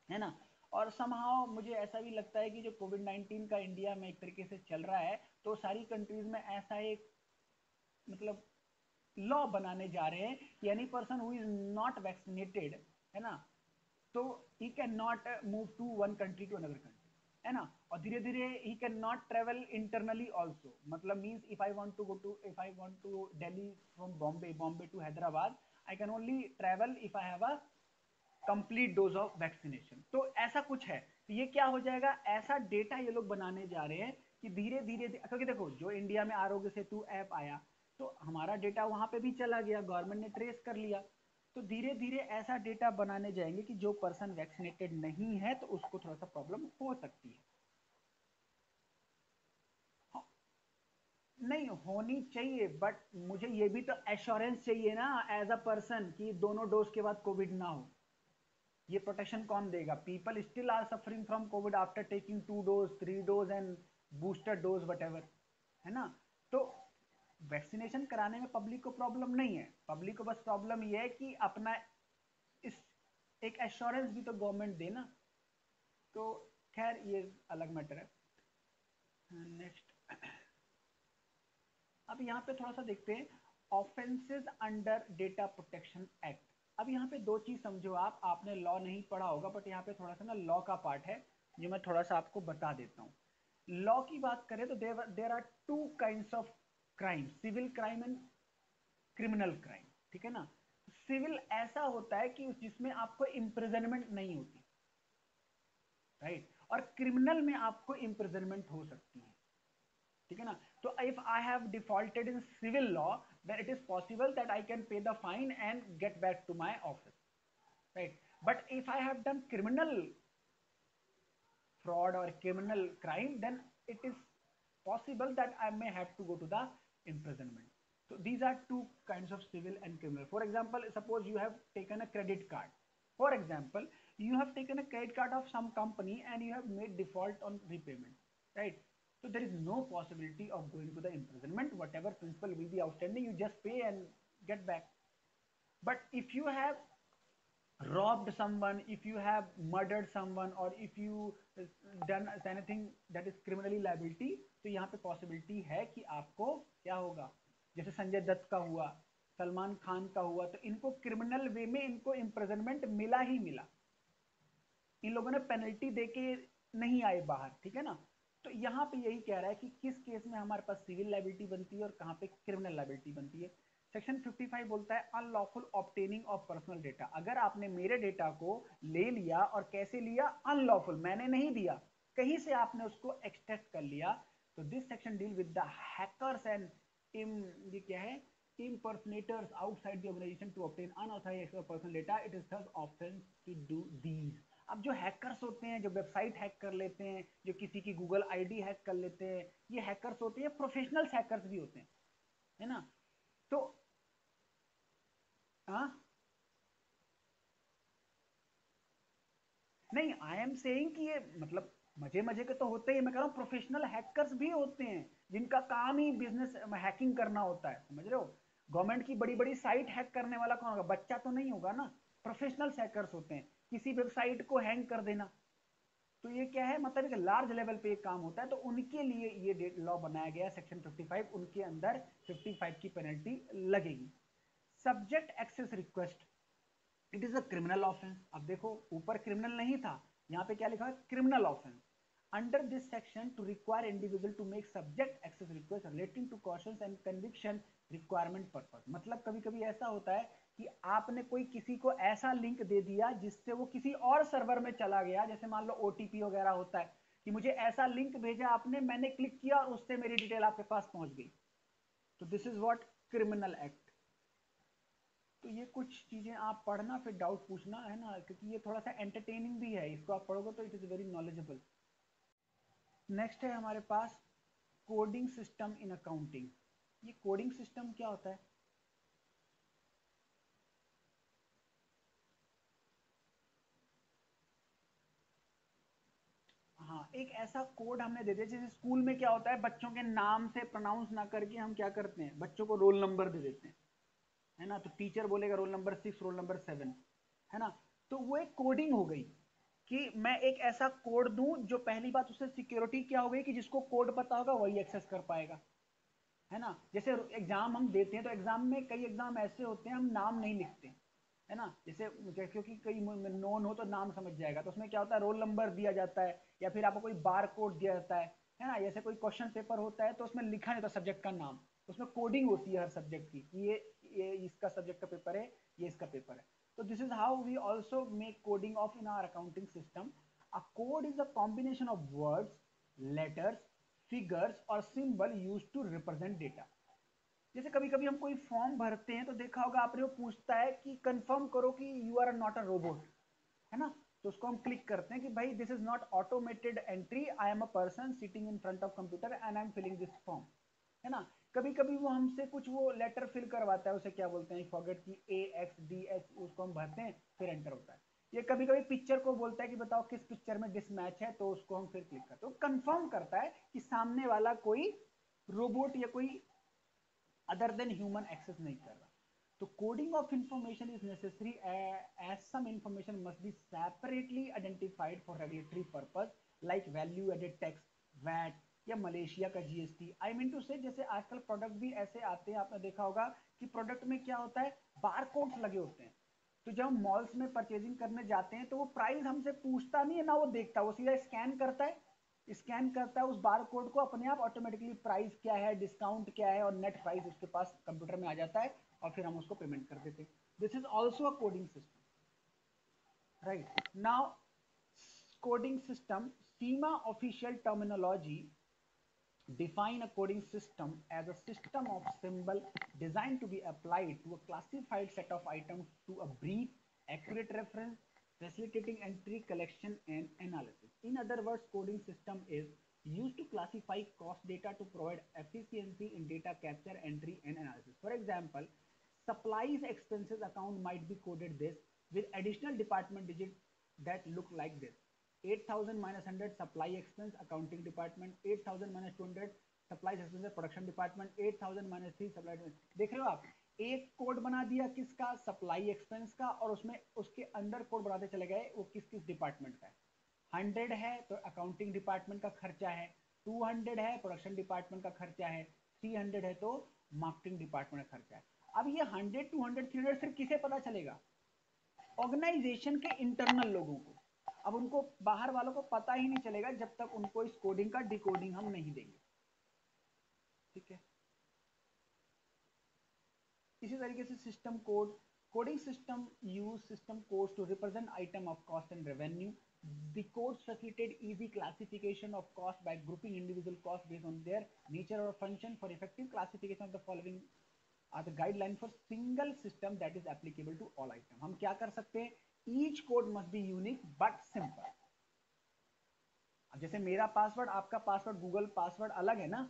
है ना. और समहाउ मुझे ऐसा भी लगता है कि जो कोविड-19 का इंडिया में एक तरीके से चल रहा है तो सारी कंट्रीज में ऐसा एक मतलब लॉ बनाने जा रहे हैं कि any person who is not vaccinated, है ना, तो he can not move to one country to another country, है ना. और धीरे धीरे he can not travel internally also. मतलब means if I want to Delhi from Bombay to Hyderabad, I can only travel if I have a complete dose of vaccination. तो ऐसा कुछ है. तो ये क्या हो जाएगा, ऐसा डेटा ये लोग बनाने जा रहे हैं कि धीरे धीरे, क्योंकि देखो जो इंडिया में आरोग्य सेतु ऐप आया तो हमारा डेटा वहां पे भी चला गया, गवर्नमेंट ने ट्रेस कर लिया. तो धीरे धीरे ऐसा डेटा बनाने जाएंगे कि जो पर्सन वैक्सीनेटेड नहीं है तो उसको थोड़ा सा प्रॉब्लम हो सकती है. हाँ, नहीं होनी चाहिए, बट मुझे ये भी तो एश्योरेंस चाहिए ना एज अ पर्सन कि दोनों डोज के बाद कोविड ना हो. ये प्रोटेक्शन कौन देगा? People still are suffering from COVID after taking 2 dose 3 dose and booster dose whatever, है ना. तो वैक्सीनेशन कराने में पब्लिक को प्रॉब्लम नहीं है. पब्लिक को बस प्रॉब्लम ये है कि अपना इस एक एश्योरेंस भी तो गवर्नमेंट दे ना. तो खैर ये अलग मैटर है. नेक्स्ट, अब यहाँ पे थोड़ा सा देखते हैं offences under data protection act. अब यहाँ पे दो चीज समझो. आपने लॉ नहीं पढ़ा होगा बट यहाँ पे थोड़ा सा ना लॉ का पार्ट है जो मैं थोड़ा सा आपको बता देता हूँ. लॉ की बात करें तो there are 2 kinds of crime, civil crime and criminal crime. ठीक है ना. सिविल ऐसा होता है कि जिसमें आपको इम्प्रिजनमेंट नहीं होती, राइट. और क्रिमिनल में आपको इम्प्रिजनमेंट हो सकती है. ठीक है ना. तो if I have defaulted in civil law then it is possible that I can pay the fine and get back to my office, right. But if I have done criminal fraud or criminal crime, then it is possible that I may have to go to the imprisonment. So these are 2 kinds of civil and criminal. For example, suppose you have taken a credit card. For example, you have taken a credit card of some company and you have made default on repayment, right. So there is no possibility of going to the imprisonment. Whatever principal will be outstanding, you just pay and get back. But if you have robbed someone, if you have murdered someone, or if you done anything that is criminally liability, तो यहाँ पे possibility है कि आपको क्या होगा. जैसे संजय दत्त का हुआ, सलमान खान का हुआ, तो इनको क्रिमिनल वे में इनको इम्प्रिजनमेंट मिला ही मिला. इन लोगों ने पेनल्टी देके नहीं आए बाहर. ठीक है ना. तो यहाँ पे यही कह रहा है कि किस केस में हमारे पास सिविल लाइबिलिटी बनती है और कहाँ पे क्रिमिनल लाइबिलिटी बनती है. सेक्शन 55 बोलता है unlawful obtaining of personal data. अगर आपने मेरे डेटा को ले लिया, और कैसे लिया? अनलॉफुल, मैंने नहीं दिया, कहीं से आपने उसको एक्सट्रैक्ट कर लिया. तो this section deal with the hackers and ये क्या है, impersonators outside the organization to obtain unauthorized access of personal data. It is thus offense to do these. अब जो हैकर्स होते हैं, जो वेबसाइट हैक कर लेते हैं, जो किसी की गूगल आईडी हैक कर लेते हैं, ये हैकर्स होते हैं, प्रोफेशनल हैकर्स भी होते हैं, है ना. तो हाँ, नहीं, आई एम सेइंग कि ये मतलब मजे मजे के तो होते ही, मैं कह रहा हूँ प्रोफेशनल हैकर्स भी होते हैं जिनका काम ही बिजनेस हैकिंग करना होता है, समझ रहे हो. गवर्नमेंट की बड़ी बड़ी साइट हैक करने वाला कौन होगा? बच्चा तो नहीं होगा ना. प्रोफेशनल हैकर्स होते हैं. किसी वेबसाइट को हैंग कर देना। तो ये क्या है, मतलब एक लार्ज लेवल पे एक काम होता है, तो उनके लिए ये लॉ बनाया गया सेक्शन 55, उनके अंदर 55 की पेनल्टी लगेगी। Subject access request, it is a criminal offence. अब देखो ऊपर क्रिमिनल नहीं था, यहाँ पे क्या लिखा है, criminal offence. Under this section to require individual to make subject access request relating to cautions and conviction requirement purpose. मतलब कभी कभी ऐसा होता है कि आपने कोई किसी को ऐसा लिंक दे दिया जिससे वो किसी और सर्वर में चला गया, जैसे मान लो ओटीपी वगैरह होता है कि मुझे ऐसा लिंक भेजा आपने, मैंने क्लिक किया और उससे मेरी डिटेल आपके पास पहुंच गई, तो this is what, criminal act. तो ये कुछ चीजें आप पढ़ना, फिर डाउट पूछना, है ना, क्योंकि ये थोड़ा सा एंटरटेनिंग भी है, इसको आप पढ़ोगे तो it is very knowledgeable. Next है हमारे पास कोडिंग सिस्टम इन अकाउंटिंग। ये कोडिंग सिस्टम क्या होता है? हाँ, एक ऐसा कोड हमने दे दिया, जैसे स्कूल में क्या होता है, बच्चों के नाम से प्रोनाउंस ना करके हम क्या करते हैं, बच्चों को रोल नंबर दे देते हैं, है ना, तो टीचर बोलेगा रोल नंबर 6, रोल नंबर 7, है ना। तो वो एक कोडिंग हो गई कि मैं एक ऐसा कोड दूं, जो पहली बात उससे सिक्योरिटी क्या हो गई कि जिसको कोड पता होगा वही एक्सेस कर पाएगा, है ना। जैसे एग्जाम हम देते हैं, तो एग्जाम में कई एग्जाम ऐसे होते हैं हम नाम नहीं लिखते, है ना, जैसे क्योंकि कई नोन हो तो नाम समझ जाएगा, तो उसमें क्या होता है, रोल नंबर दिया जाता है, या फिर आपको कोई बार कोड दिया जाता है ना। जैसे कोई क्वेश्चन पेपर होता है तो उसमें लिखा नहीं होता सब्जेक्ट का नाम, उसमें कोडिंग होती है हर सब्जेक्ट की कि ये इसका सब्जेक्ट का पेपर है, ये इसका पेपर है। तो this is how we also make coding of in our accounting system. A code is a combination of words, letters, figures और symbol use to represent data. जैसे कभी कभी हम कोई फॉर्म भरते हैं तो देखा होगा आपने, वो पूछता है कि कंफर्म करो कि you are not a robot, है ना। तो उसको हम क्लिक करते हैं कि भाई this is not automated entry, I am a person sitting in front of computer and I am filling this form, है ना। कभी कभी वो हमसे कुछ वो लेटर फिल करवाता है, उसे क्या बोलते हैं, फॉरगेट की AXDH, उसको हम भरते हैं, फिर एंटर होता है। ये कभी कभी पिक्चर को बोलता है कि बताओ किस पिक्चर में डिसमैच है, तो उसको हम फिर क्लिक करते हैं, कंफर्म करता है कि सामने वाला कोई रोबोट या कोई other than human access नहीं कर रहा। तो coding of information is necessary as some information must be separately identified for regulatory purpose like value added tax, VAT या मलेशिया का GST। आई मीन टू से जैसे आजकल प्रोडक्ट भी ऐसे आते हैं, आपने देखा होगा कि प्रोडक्ट में क्या होता है, बार कोड्स लगे होते हैं। तो जब हम मॉल्स में परचेजिंग करने जाते हैं तो वो प्राइस हमसे पूछता नहीं है ना, वो देखता, वो सीधा स्कैन करता है, स्कैन करता है उस बार कोड को, अपने आप ऑटोमेटिकली प्राइस क्या है, डिस्काउंट क्या है और नेट प्राइस उसके पास कंप्यूटर में आ जाता है, और फिर हम उसको पेमेंट कर देते हैं। This is also a coding system, right. Now coding system, Seema official terminology define a coding system as a system of symbol designed to be applied to a classified set of items to a brief, accurate reference, facilitating entry collection and analysis. In other words, coding system is used to classify cost data to provide efficiency in data capture, entry and analysis. For example, supplies expenses account might be coded this with additional department digits that look like this. 8000 minus 100 supply expense accounting department, 8000 minus 200 supplies expenses production department, 8000 minus 3 supply. देख रहे हो आप, एक code बना दिया किसका, supply expense का, और उसमें उसके अंदर कोड बनाते चले गए वो किस किस डिपार्टमेंट का है। 100 है तो अकाउंटिंग डिपार्टमेंट का खर्चा है, 200 है प्रोडक्शन डिपार्टमेंट का खर्चा है, 300 है तो मार्केटिंग डिपार्टमेंट का खर्चा है। अब ये 100, 200, 300 सिर्फ किसे पता चलेगा, ऑर्गेनाइजेशन के इंटरनल लोगों को। अब उनको बाहर वालों को पता ही नहीं चलेगा जब तक उनको इस कोडिंग का डिकोडिंग हम नहीं देंगे, ठीक है। इसी तरीके से system code, coding system use system codes to represent item of cost and revenue. The codes facilitate easy classification of cost by grouping individual costs based on their nature or function. For effective classification of the following are the guideline for single system that is applicable to all item। हम क्या कर सकते हैं, each code must be unique but simple। अब जैसे मेरा password आपका password Google password अलग है ना,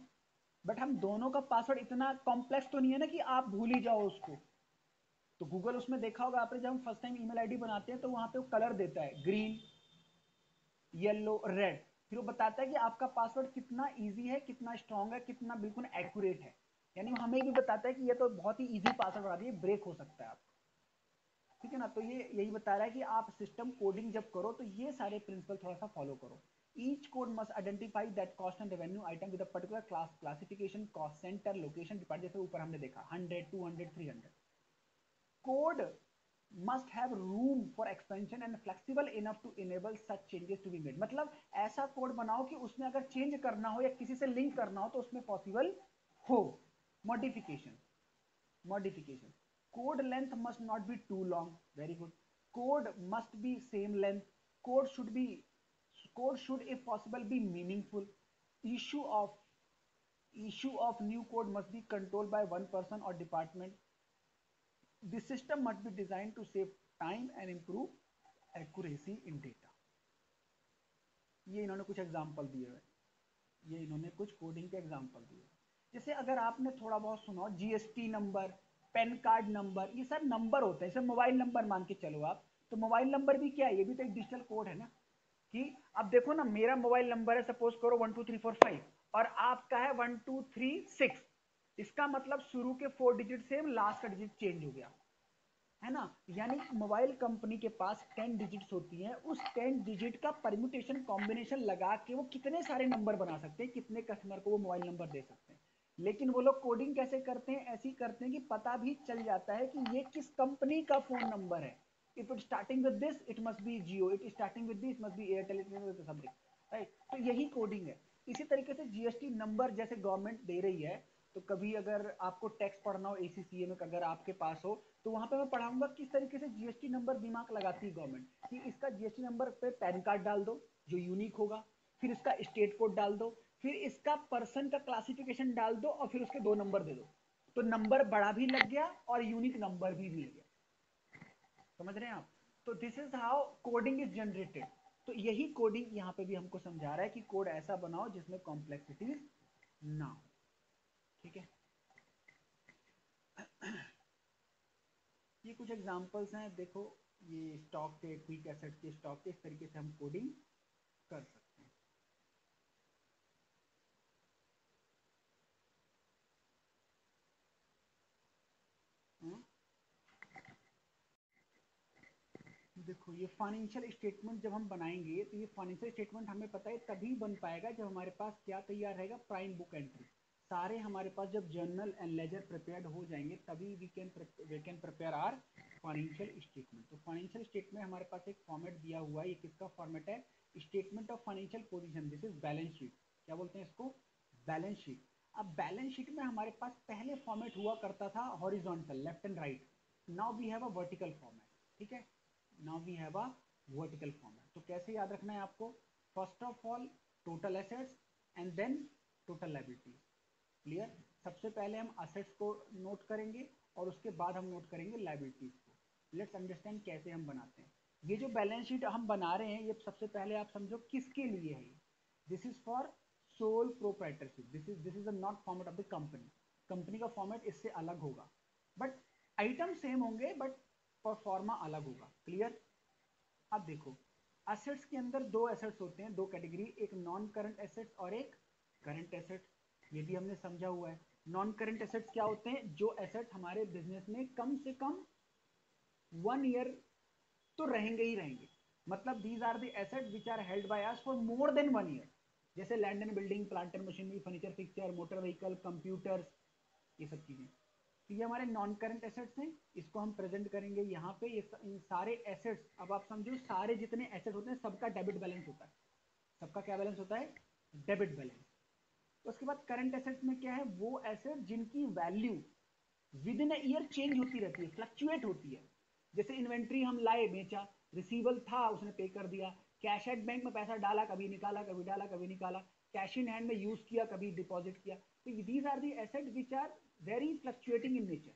बट हम दोनों का पासवर्ड इतना कॉम्प्लेक्स तो नहीं है ना कि आप भूल ही जाओ उसको। तो गूगल उसमें देखा होगा आपने, जब हम फर्स्ट टाइम ईमेल आईडी बनाते हैं तो वहां पे वो कलर देता है, ग्रीन, येलो, रेड, फिर वो बताता है कि आपका पासवर्ड कितना इजी है, कितना स्ट्रांग है, कितना बिल्कुल एक्यूरेट है। यानी हमें भी बताता है कि ये तो बहुत ही इजी पासवर्ड बना दिए, ब्रेक हो सकता है आपका। ठीक है ना। तो ये यही बता रहा है कि आप सिस्टम कोडिंग जब करो तो ये सारे प्रिंसिपल थोड़ा सा फॉलो करो। Each code must identify that cost and revenue item with a particular classification, cost centre, location, department, जैसे ऊपर हमने देखा 100, 200, 300। Code must have room for expansion and flexible enough to enable such changes to be made। मतलब ऐसा code बनाओ कि उसमें अगर चेंज करना हो या किसी से लिंक करना हो तो उसमें पॉसिबल हो। Modification, modification, code length must not be too long, very good, code must be same length, code should be, code should if possible be meaningful, issue of issue of new code must be controlled by one person or department, the system must be designed to save time and improve accuracy in data। ये इन्होंने कुछ example दिए हुए, ये इन्होंने कुछ coding के example दिए। जैसे अगर आपने थोड़ा बहुत सुना हो GST number, pan card number, ये सब नंबर होते हैं, जैसे मोबाइल नंबर मान के चलो आप, तो मोबाइल नंबर भी क्या है, ये भी तो एक डिजिटल कोड है ना। कि अब देखो ना, मेरा मोबाइल नंबर है सपोज करो 12345 और आपका है 1236, इसका मतलब शुरू के 4 डिजिट सेम, लास्ट का डिजिट चेंज हो गया, है ना। यानी मोबाइल कंपनी के पास 10 डिजिट्स होती हैं, उस 10 डिजिट का परम्यूटेशन कॉम्बिनेशन लगा के वो कितने सारे नंबर बना सकते हैं, कितने कस्टमर को वो मोबाइल नंबर दे सकते हैं। लेकिन वो लोग कोडिंग कैसे करते हैं, ऐसी करते हैं कि पता भी चल जाता है कि ये किस कंपनी का फोन नंबर है। If it starting with this it must be Jio, it starting with this must be Airtel, something, right. तो यही कोडिंग है। इसी तरीके से जीएसटी नंबर जैसे गवर्नमेंट दे रही है, तो कभी अगर आपको टैक्स पढ़ना हो एसीसीए में, अगर आपके पास हो, तो वहां पे मैं पढ़ाऊंगा किस तरीके से जीएसटी नंबर दिमाग लगाती है गवर्नमेंट, कि इसका जीएसटी नंबर पे पैन कार्ड डाल दो जो यूनिक होगा, फिर इसका स्टेट कोड डाल दो, फिर इसका पर्सन का क्लासिफिकेशन डाल दो और फिर उसके 2 नंबर दे दो, तो नंबर बड़ा भी लग गया और यूनिक नंबर भी मिल गया। समझ रहे हैं आप। तो this is how coding is generated. तो यही कोडिंग यहाँ पे भी हमको समझा रहा है कि कोड ऐसा बनाओ जिसमें कॉम्प्लेक्सिटीज ना हो। ठीक है, ये कुछ एग्जांपल्स हैं, देखो ये स्टॉक के, क्विक एसेट के स्टॉक के, इस तरीके से हम कोडिंग कर सकते हैं। देखो ये फाइनेंशियल स्टेटमेंट जब हम बनाएंगे, तो ये फाइनेंशियल स्टेटमेंट हमें पता है तभी बन पाएगा जब हमारे पास क्या तैयार रहेगा, प्राइम बुक एंट्री। सारे हमारे पास जब जर्नल एंड लेजर प्रिपेयर्ड हो जाएंगे तभी we can prepare our financial statement. तो फाइनेंशियल स्टेटमेंट हमारे पास एक फॉर्मेट दिया हुआ है, ये किसका फॉर्मेट है, statement of financial position, this is balance sheet. क्या बोलते हैं इसको, बैलेंस शीट। अब बैलेंस शीट में हमारे पास पहले फॉर्मेट हुआ करता था horizontal, left and right, now we have a vertical format. ठीक है, now we have a vertical format. तो कैसे याद रखना है आपको, first of all total assets and then total liabilities. Clear, सबसे पहले हम असेट्स को नोट करेंगे और उसके बाद हम नोट करेंगे लायबिलिटीज को। लेट्स अंडरस्टैंड कैसे हम बनाते हैं। ये जो बैलेंस शीट हम बना रहे हैं, ये सबसे पहले आप समझो किसके लिए है। This is for sole proprietorship, this is not format of the company. Company का फॉर्मेट इससे अलग होगा, बट आइटम सेम होंगे, बट परफॉर्मा अलग होगा। क्लियर। अब देखो, एसेट्स के अंदर दो एसेट्स होते हैं, दो कैटेगरी, एक नॉन करंट एसेट्स और एक करंट एसेट्स। ये भी हमने समझा हुआ है। नॉन करंट एसेट्स क्या होते हैं, जो एसेट हमारे बिजनेस में कम से कम 1 ईयर तो रहेंगे ही रहेंगे। मतलब these are the asset which are held by us for more than 1 year. जैसे land and building, plant and machinery, furniture fixture, motor vehicle, computers, ये सब चीजें। तो ये हमारे नॉन करंट एसेट्स हैं, इसको हम प्रेजेंट करेंगे यहाँ पे। ये इन सारे एसेट्स, अब आप समझो सारे जितने एसेट होते हैं सबका डेबिट बैलेंस होता है। सबका क्या बैलेंस होता है, डेबिट बैलेंस। उसके बाद करंट एसेट्स में क्या है, वो एसेट जिनकी value with in year change होती रहती है, फ्लक्चुएट होती है। जैसे इन्वेंट्री हम लाए बेचा, रिसीवल था उसने पे कर दिया, कैश एट बैंक में पैसा डाला, कभी निकाला, कभी डाला, कभी निकाला, कैश इन हैंड में यूज किया, कभी डिपॉजिट किया। तो these are the asset which are very fluctuating in nature.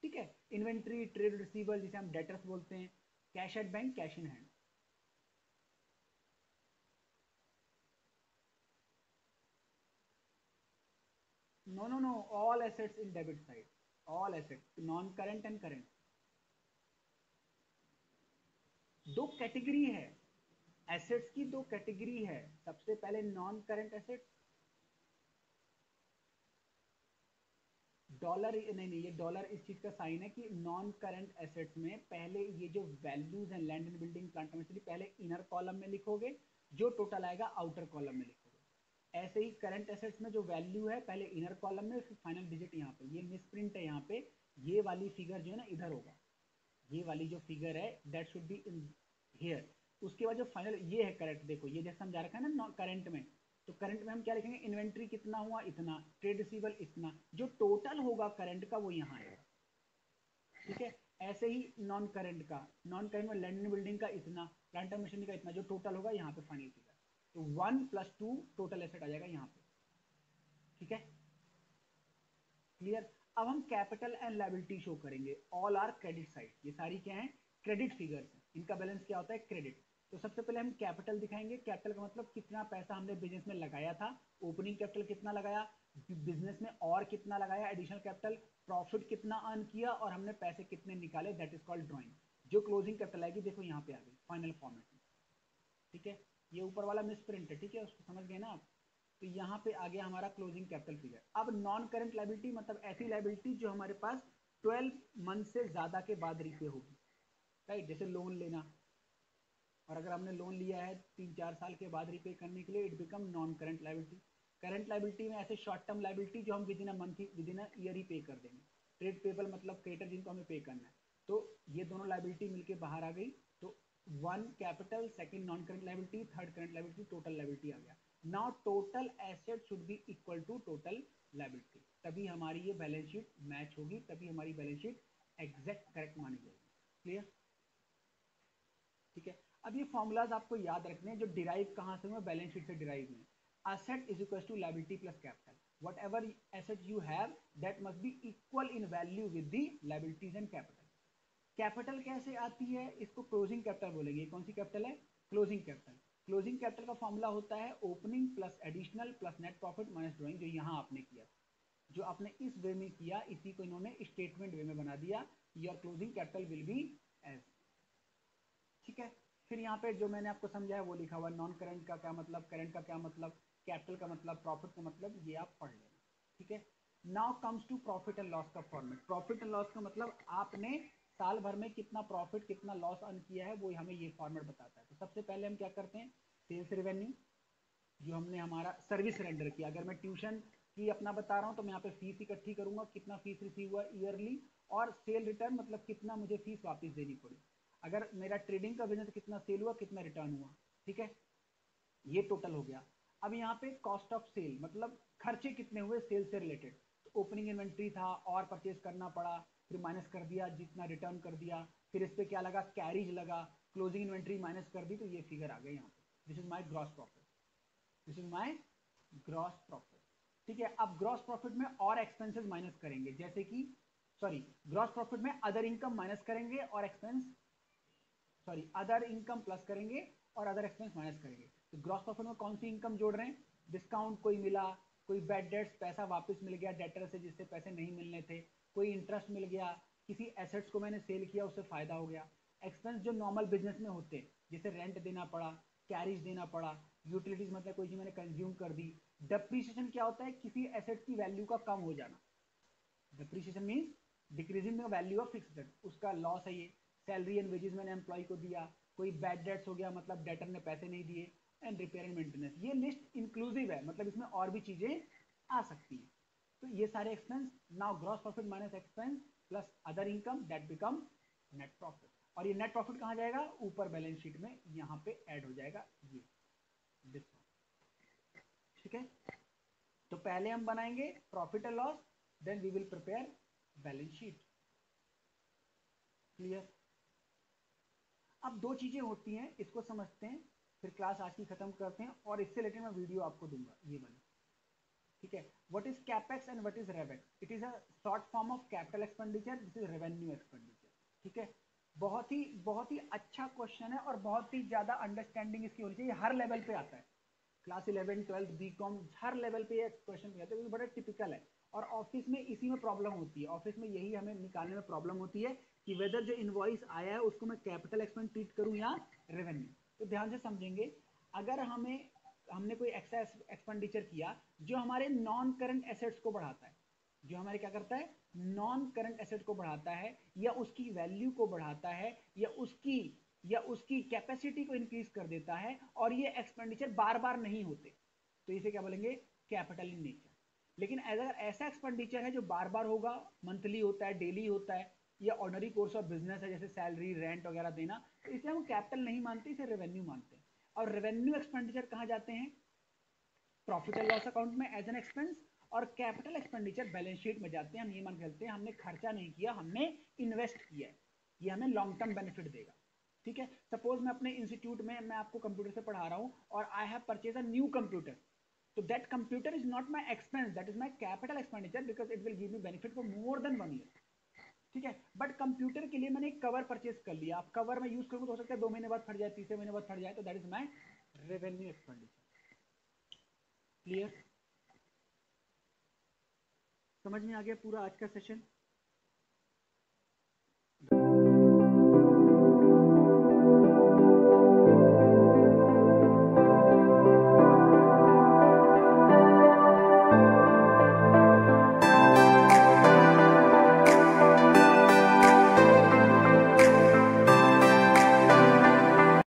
ठीक है, इन्वेंट्री, ट्रेड रिसीवल जिसे हम डेटर्स बोलते हैं, cash at bank, cash in hand. No no no, all assets in debit side, all assets, non current and current. दो category है assets की, दो कैटेगरी है। सबसे पहले नॉन करंट एसेट्स, डॉलर नहीं नहीं, ये डॉलर इस चीज का साइन है कि नॉन करंट एसेट्स में पहले ये जो वैल्यूज हैं land and building plant machinery पहले इनर कॉलम में लिखोगे, जो टोटल आएगा आउटर कॉलम में लिखोगे। ऐसे ही करंट एसेट्स में जो वैल्यू है पहले इनर कॉलम में, फिर फाइनल डिजिट यहाँ पे। ये मिसप्रिंट है यहाँ पे, ये वाली फिगर जो है ना इधर होगा, ये वाली जो फिगर है that should be in here. उसके बाद जो फाइनल ये है करेक्ट, देखो ये जैसा समझा रखा है ना करंट में, तो करंट में हम क्या लिखेंगे, इन्वेंट्री कितना हुआ इतना, ट्रेड रिसीवेबल इतना, जो टोटल होगा करंट का वो यहाँ आएगा। ठीक है, ऐसे ही नॉन करंट का, नॉन करंट में लैंड एंड बिल्डिंग का इतना, प्लांट एंड मशीनरी का इतना, जो टोटल होगा यहाँ पे फाइनल फिगर। तो 1+2 टोटल एसेट आ जाएगा यहाँ पे। ठीक है, क्लियर। अब हम कैपिटल एंड लायबिलिटी शो करेंगे, ऑल आर क्रेडिट साइड। ये सारी क्या है, क्रेडिट फिगर्स हैं, इनका बैलेंस क्या होता है, क्रेडिट। तो सबसे पहले हम कैपिटल दिखाएंगे। कैपिटल का मतलब कितना पैसा हमने बिजनेस में लगाया था, ओपनिंग कैपिटल कितना लगाया, बिजनेस में और कितना लगाया एडिशनल कैपिटल, प्रॉफिट कितना अर्न किया और हमने पैसे कितने निकाले, दैट इज कॉल्ड ड्रॉइंग। जो क्लोजिंग कैपिटल आएगी देखो यहाँ पे आ गई फाइनल फॉर्मेट में। ठीक है, ये ऊपर वाला मिस प्रिंट है, ठीक है, उसको समझ गए ना आप। तो यहाँ पे आ गया हमारा क्लोजिंग कैपिटल फिगर। अब नॉन करंट लायबिलिटी मतलब ऐसी लायबिलिटी जो हमारे पास 12 मंथ से ज्यादा के बाद रिपे होगी, राइट। जैसे लोन लेना, और अगर हमने लोन लिया है 3-4 साल के बाद रिपे करने के लिए, it become non current liability. Current liability में ऐसे शॉर्ट टर्म लायबिलिटी जो हम within a month within a year ही पे कर देंगे। ट्रेड पेबल मतलब क्रेडिटर जिनको हमें पे करना है। तो ये दोनों लायबिलिटी मिलके बाहर आ गई। तो 1 capital, second non current liability, third current liability, total liability आ गया। Now total asset should be equal to total liability, तभी हमारी ये बैलेंस शीट मैच होगी, तभी हमारी बैलेंस शीट एग्जैक्ट करेक्ट मानी जाएगी। क्लियर। ठीक है, अब ये फॉर्मूलाज आपको याद रखने हैं जो डिराइव कहां से हुए, बैलेंस शीट से डिराइव हुए। asset is equal to liability plus capital. Whatever asset you have that must be equal in value with the liabilities and capital. Capital कैसे आती है, इसको क्लोजिंग कैपिटल बोलेंगे। कौन सी कैपिटल है, क्लोजिंग कैपिटल। क्लोजिंग कैपिटल का formula होता है opening plus additional plus net profit minus drawing, जो यहाँ आपने किया, जो आपने इस वे में किया, इसी को इन्होंने स्टेटमेंट वे में बना दिया। Your closing capital will be as. ठीक है, फिर यहाँ पे जो मैंने आपको समझाया वो लिखा हुआ, नॉन करंट का क्या मतलब, करंट का क्या मतलब, कैपिटल का मतलब, प्रॉफिट का मतलब, ये आप पढ़ लेना। ठीक है, now comes to profit and loss का फॉर्मेट। प्रॉफिट एंड लॉस का मतलब आपने साल भर में कितना प्रॉफिट कितना लॉस अर्न किया है, वो हमें ये फॉर्मेट बताता है। तो सबसे पहले हम क्या करते हैं, सेल्स रेवेन्यू, जो हमने हमारा सर्विस रेंडर किया। अगर मैं ट्यूशन की अपना बता रहा हूँ तो मैं यहाँ पे फीस इकट्ठी करूंगा, कितना फीस रिसीव हुआ ईयरली, और सेल रिटर्न मतलब कितना मुझे फीस वापस देनी पड़ी। अगर मेरा ट्रेडिंग का बिजनेस कितना सेल हुआ कितना रिटर्न हुआ। ठीक है, ये टोटल हो गया। अब यहाँ पे कॉस्ट ऑफ सेल मतलब खर्चे कितने हुए सेल से रिलेटेड। तो ओपनिंग इन्वेंट्री था और परचेज करना पड़ा, फिर माइनस कर दिया जितना रिटर्न कर दिया, फिर इस पे क्या लगा, कैरिज लगा, क्लोजिंग इन्वेंट्री माइनस कर दी, तो ये फिगर आ गया यहाँ पे। This is my gross profit, this is my gross profit. ठीक है, अब ग्रॉस प्रॉफिट में और एक्सपेंसेस माइनस करेंगे, जैसे कि सॉरी, ग्रॉस प्रॉफिट में अदर इनकम माइनस करेंगे और expense, sorry other income plus करेंगे और अदर एक्सपेंस माइनस करेंगे। तो ग्रॉस प्रॉफिट में कौन सी इनकम जोड़ रहे हैं, डिस्काउंट कोई मिला, कोई बैड डेट्स पैसा वापस मिल गया डेटर से जिससे पैसे नहीं मिलने थे, कोई इंटरेस्ट मिल गया, किसी एसेट्स को मैंने सेल किया उससे फायदा हो गया। एक्सपेंस जो नॉर्मल बिजनेस में होते हैं, जैसे रेंट देना पड़ा, कैरिज देना पड़ा, यूटिलिटीज मतलब कोई चीज मैंने कंज्यूम कर दी। डेप्रिसिएशन क्या होता है, किसी एसेट की वैल्यू का कम हो जाना। Depreciation means decreasing the value of fixed asset, उसका लॉस है ये। सैलरी एंड वेजेस मैंने एम्प्लॉय को दिया, कोई बैड डेट्स हो गया मतलब डेटर ने पैसे नहीं दिए, एंड रिपेयर एंड मेंटेनेंस। ये लिस्ट इंक्लूसिव है, मतलब इसमें और भी चीजें आ सकती हैं। तो ये सारे expense, now gross profit minus expense plus other income that become net profit. और ये नेट प्रॉफिट कहाँ जाएगा, ऊपर बैलेंस शीट में यहाँ पे ऐड हो जाएगा ये दिस। ठीक है, तो पहले हम बनाएंगे profit and loss, then we will prepare balance sheet. Clear. अब दो चीजें होती हैं, इसको समझते हैं, फिर क्लास आज की खत्म करते हैं, और इससे रिलेटेड मैं वीडियो आपको दूंगा ये वाली। ठीक है, what is capex and what is revex, it is a short form of capital expenditure, this is revenue expenditure. ठीक है, बहुत ही अच्छा क्वेश्चन है और बहुत ही ज्यादा अंडरस्टैंडिंग इसकी होनी चाहिए, हर लेवल पे आता है। क्लास 11 12 बीकॉम हर लेवल पे ये क्वेश्चन आता है, बड़ा टिपिकल है। और ऑफिस में इसी में प्रॉब्लम होती है, ऑफिस में यही हमें निकालने में प्रॉब्लम होती है कि वेदर जो इनवॉइस आया है उसको मैं कैपिटल एक्सपेंस ट्रीट करूं या रेवेन्यू। तो ध्यान से समझेंगे, अगर हमने कोई एक्स्ट्रा एक्सपेंडिचर किया जो हमारे नॉन करंट एसेट्स को बढ़ाता है, जो हमारे क्या करता है, नॉन करंट एसेट को बढ़ाता है या उसकी वैल्यू को बढ़ाता है या उसकी कैपेसिटी को इंक्रीज कर देता है, और ये एक्सपेंडिचर बार बार नहीं होते, तो इसे क्या बोलेंगे, कैपिटल इन नेचर। लेकिन अगर ऐसा एक्सपेंडिचर है जो बार बार होगा, मंथली होता है, डेली होता है, या ऑर्डनरी कोर्स ऑफ बिजनेस है, जैसे सैलरी रेंट वगैरह देना, तो इसे हम कैपिटल नहीं मानते, इसे रेवेन्यू मानते हैं। और रेवेन्यू एक्सपेंडिचर कहाँ जाते हैं, प्रॉफिट एंड लॉस अकाउंट में एज एन एक्सपेंस, और कैपिटल एक्सपेंडिचर बैलेंस शीट में जाते हैं। हम ये मान के चलते हैं हमने खर्चा नहीं किया, हमने इन्वेस्ट किया है, ये हमें लॉन्ग टर्म बेनिफिट देगा। ठीक है, सपोज मैं अपने इंस्टीट्यूट में मैं आपको कंप्यूटर से पढ़ा रहा हूं और I have purchase a new computer, तो that computer is not my expense, that is my capital expenditure, because it will give me benefit for more than 1 year. ठीक है, बट कंप्यूटर के लिए मैंने एक कवर परचेज कर लिया, अब कवर में यूज करूँ तो हो सकता है 2 महीने बाद फट जाए, तीसरे महीने बाद फट जाए, तो that is my revenue expenditure. Clear, समझ में आ गया पूरा आज का सेशन?